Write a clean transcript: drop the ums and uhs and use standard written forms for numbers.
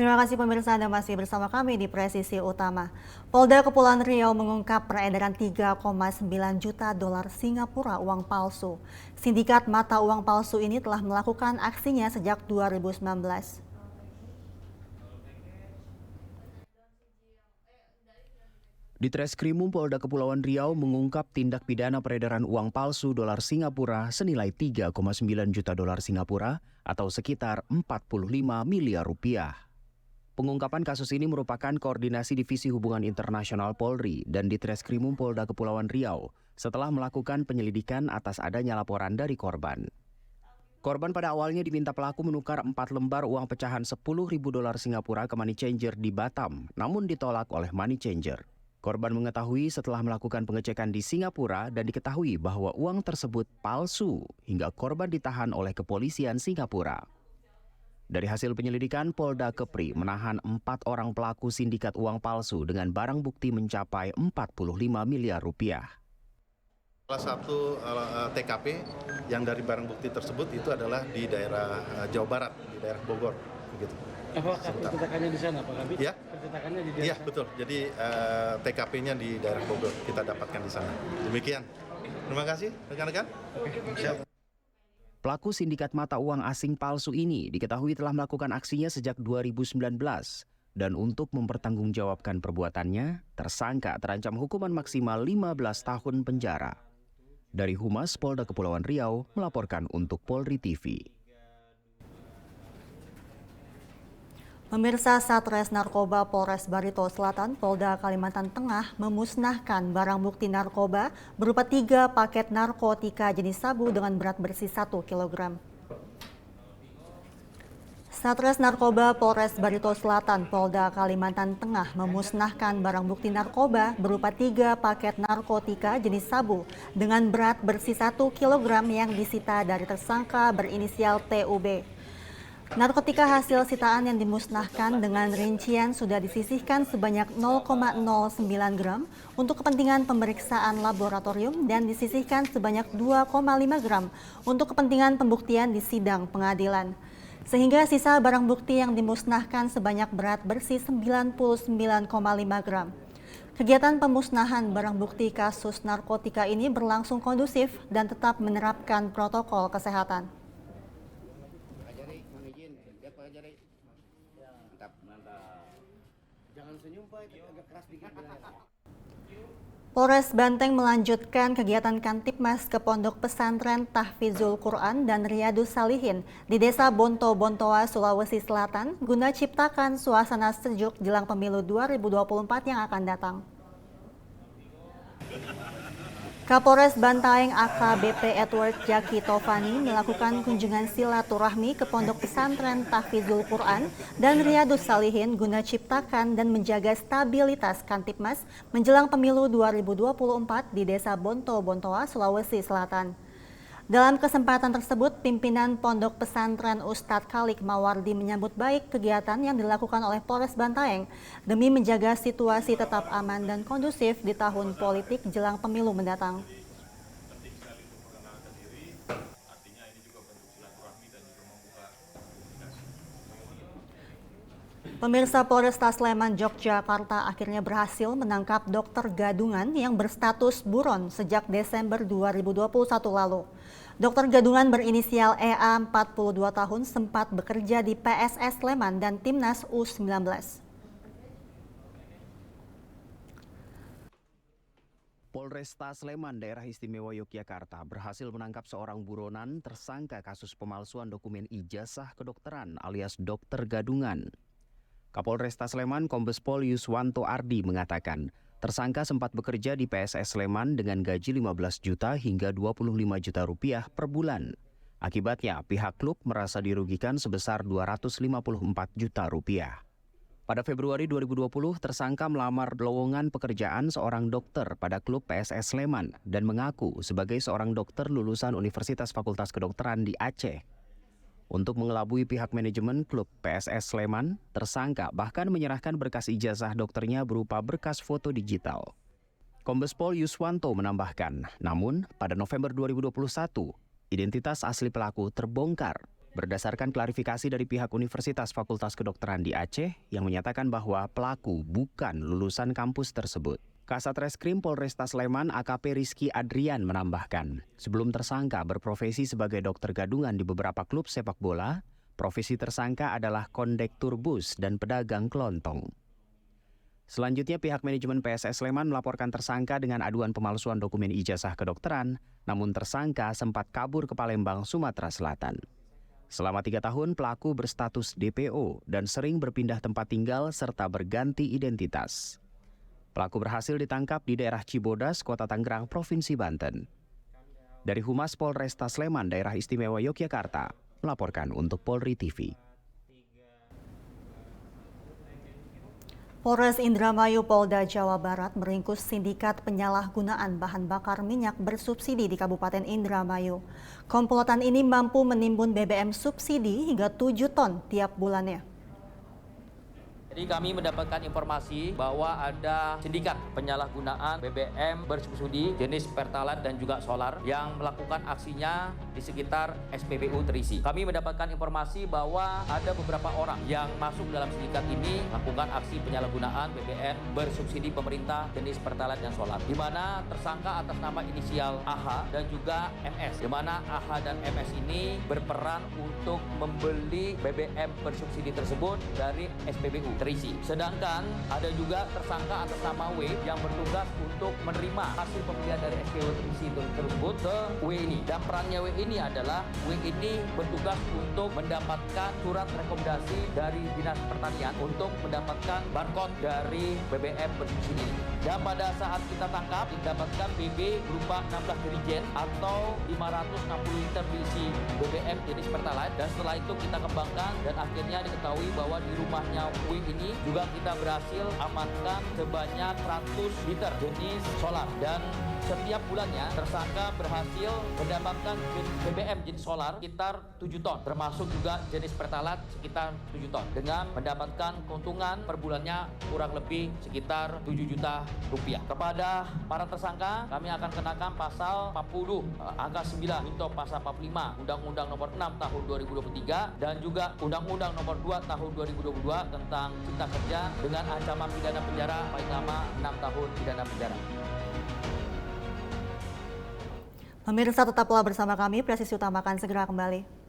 Terima kasih pemirsa Anda masih bersama kami di Presisi Utama. Polda Kepulauan Riau mengungkap peredaran 3,9 juta dolar Singapura uang palsu. Sindikat mata uang palsu ini telah melakukan aksinya sejak 2019. Ditreskrimum Polda Kepulauan Riau mengungkap tindak pidana peredaran uang palsu dolar Singapura senilai 3,9 juta dolar Singapura atau sekitar 45 miliar rupiah. Pengungkapan kasus ini merupakan koordinasi Divisi Hubungan Internasional Polri dan Ditreskrimum Polda Kepulauan Riau setelah melakukan penyelidikan atas adanya laporan dari korban. Korban pada awalnya diminta pelaku menukar 4 lembar uang pecahan 10.000 dolar Singapura ke money changer di Batam, namun ditolak oleh money changer. Korban mengetahui setelah melakukan pengecekan di Singapura dan diketahui bahwa uang tersebut palsu hingga korban ditahan oleh kepolisian Singapura. Dari hasil penyelidikan, Polda Kepri menahan 4 orang pelaku sindikat uang palsu dengan barang bukti mencapai 45 miliar rupiah. Salah satu TKP yang dari barang bukti tersebut itu adalah di daerah Jawa Barat, di daerah Bogor. Begitu. Apakah percetakannya di sana, Pak Kabit? Ya, Percetakannya di daerah. Iya betul. Jadi TKP-nya di daerah Bogor kita dapatkan di sana. Demikian. Terima kasih rekan-rekan. Pelaku sindikat mata uang asing palsu ini diketahui telah melakukan aksinya sejak 2019 dan untuk mempertanggungjawabkan perbuatannya, tersangka terancam hukuman maksimal 15 tahun penjara. Dari Humas Polda Kepulauan Riau melaporkan untuk Polri TV. Pemirsa, Satres Narkoba Polres Barito Selatan, Polda Kalimantan Tengah memusnahkan barang bukti narkoba berupa 3 paket narkotika jenis sabu dengan berat bersih 1 kg. Satres Narkoba Polres Barito Selatan, Polda Kalimantan Tengah memusnahkan barang bukti narkoba berupa 3 paket narkotika jenis sabu dengan berat bersih 1 kg yang disita dari tersangka berinisial TUB. Narkotika hasil sitaan yang dimusnahkan dengan rincian sudah disisihkan sebanyak 0,09 gram untuk kepentingan pemeriksaan laboratorium dan disisihkan sebanyak 2,5 gram untuk kepentingan pembuktian di sidang pengadilan. Sehingga sisa barang bukti yang dimusnahkan sebanyak berat bersih 99,5 gram. Kegiatan pemusnahan barang bukti kasus narkotika ini berlangsung kondusif dan tetap menerapkan protokol kesehatan. Polres Banteng melanjutkan kegiatan Kantipmas ke Pondok Pesantren Tahfizul Quran dan Riyadus Salihin di Desa Bonto-Bontoa, Sulawesi Selatan guna ciptakan suasana sejuk jelang pemilu 2024 yang akan datang. Kapolres Bantaeng AKBP Edward Jaki Tovani melakukan kunjungan silaturahmi ke Pondok Pesantren Tahfizul Quran dan Riyadus Salihin guna ciptakan dan menjaga stabilitas Kantipmas menjelang pemilu 2024 di Desa Bonto-Bontoa, Sulawesi Selatan. Dalam kesempatan tersebut, pimpinan Pondok Pesantren Ustadz Khalik Mawardi menyambut baik kegiatan yang dilakukan oleh Polres Bantaeng demi menjaga situasi tetap aman dan kondusif di tahun politik jelang pemilu mendatang. Pemirsa, Polresta Sleman, Yogyakarta akhirnya berhasil menangkap dokter gadungan yang berstatus buron sejak Desember 2021 lalu. Dokter gadungan berinisial EA 42 tahun sempat bekerja di PSS Sleman dan Timnas U19. Polresta Sleman, Daerah Istimewa Yogyakarta, berhasil menangkap seorang buronan tersangka kasus pemalsuan dokumen ijazah kedokteran alias dokter gadungan. Kapolresta Sleman Kombes Pol Yuswanto Ardi mengatakan, tersangka sempat bekerja di PSS Sleman dengan gaji 15 juta hingga 25 juta rupiah per bulan. Akibatnya, pihak klub merasa dirugikan sebesar 254 juta rupiah. Pada Februari 2020, tersangka melamar lowongan pekerjaan seorang dokter pada klub PSS Sleman dan mengaku sebagai seorang dokter lulusan Universitas Fakultas Kedokteran di Aceh. Untuk mengelabui pihak manajemen klub PSS Sleman, tersangka bahkan menyerahkan berkas ijazah dokternya berupa berkas foto digital. Kombes Pol Yuswanto menambahkan, namun pada November 2021, identitas asli pelaku terbongkar. Berdasarkan klarifikasi dari pihak Universitas Fakultas Kedokteran di Aceh yang menyatakan bahwa pelaku bukan lulusan kampus tersebut. Kasat Reskrim Polresta Sleman AKP Rizky Adrian menambahkan, sebelum tersangka berprofesi sebagai dokter gadungan di beberapa klub sepak bola, profesi tersangka adalah kondektur bus dan pedagang kelontong. Selanjutnya pihak manajemen PSS Sleman melaporkan tersangka dengan aduan pemalsuan dokumen ijazah kedokteran, namun tersangka sempat kabur ke Palembang, Sumatera Selatan. Selama 3 tahun, pelaku berstatus DPO dan sering berpindah tempat tinggal serta berganti identitas. Pelaku berhasil ditangkap di daerah Cibodas, Kota Tangerang, Provinsi Banten. Dari Humas Polresta Sleman, Daerah Istimewa Yogyakarta, melaporkan untuk Polri TV. Polres Indramayu Polda Jawa Barat meringkus sindikat penyalahgunaan bahan bakar minyak bersubsidi di Kabupaten Indramayu. Komplotan ini mampu menimbun BBM subsidi hingga 7 ton tiap bulannya. Jadi kami mendapatkan informasi bahwa ada sindikat penyalahgunaan BBM bersubsidi jenis Pertalite dan juga solar yang melakukan aksinya di sekitar SPBU Terisi. Kami mendapatkan informasi bahwa ada beberapa orang yang masuk dalam sindikat ini melakukan aksi penyalahgunaan BBM bersubsidi pemerintah jenis Pertalite dan solar, di mana tersangka atas nama inisial AH dan juga MS, di mana AH dan MS ini berperan untuk membeli BBM bersubsidi tersebut dari SPBU Terisi. Sedangkan ada juga tersangka atas nama W yang bertugas untuk menerima hasil pembelian dari SPBU Terisi tersebut ke W ini. Dan perannya W ini adalah W ini bertugas untuk mendapatkan surat rekomendasi dari Dinas Pertanian untuk mendapatkan barcode dari BBM bersubsidi. Dan pada saat kita tangkap, didapatkan BB berupa 16 dirigen atau 560 liter berisi BBM jenis Pertalite. Dan setelah itu kita kembangkan dan akhirnya diketahui bahwa di rumahnya W ini juga kita berhasil amankan sebanyak 100 liter jenis solar. Dan setiap bulannya tersangka berhasil mendapatkan BBM jenis solar sekitar 7 ton, termasuk juga jenis Pertalite sekitar 7 ton, dengan mendapatkan keuntungan per bulannya kurang lebih sekitar 7 juta rupiah. Kepada para tersangka kami akan kenakan pasal 40 angka 9 untuk pasal 45 Undang-Undang Nomor 6 Tahun 2023 dan juga Undang-Undang Nomor 2 Tahun 2022 tentang Cipta Kerja dengan ancaman pidana penjara paling lama 6 tahun pidana penjara. Pemirsa tetaplah bersama kami, Presisi Utama akan segera kembali.